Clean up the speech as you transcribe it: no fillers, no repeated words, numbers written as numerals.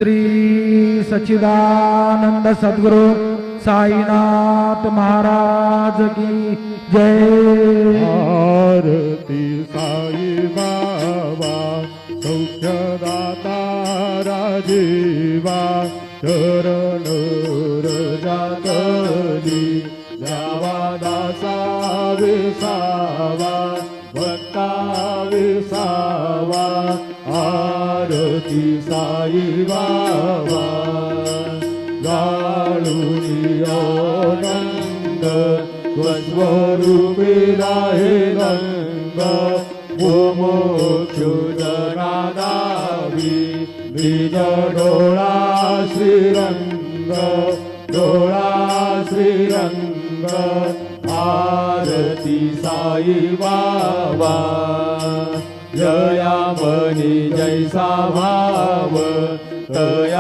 श्री सच्चिदानंद सद्गुरु साईनाथ महाराज की जय। आरती साई बाबा सौख्यदाता राजीवा चरण रजातली जावा दासा विसावा भक्ता विसावा। आरती साई बाबा गाळुनियोनंद स्वस्वरूपी राहे रंग मोक्षुदनादावी बीज डोळा श्रीरंग डोळा श्रीरंग। आरती साई बाबा जया मनी जैसा भाव तया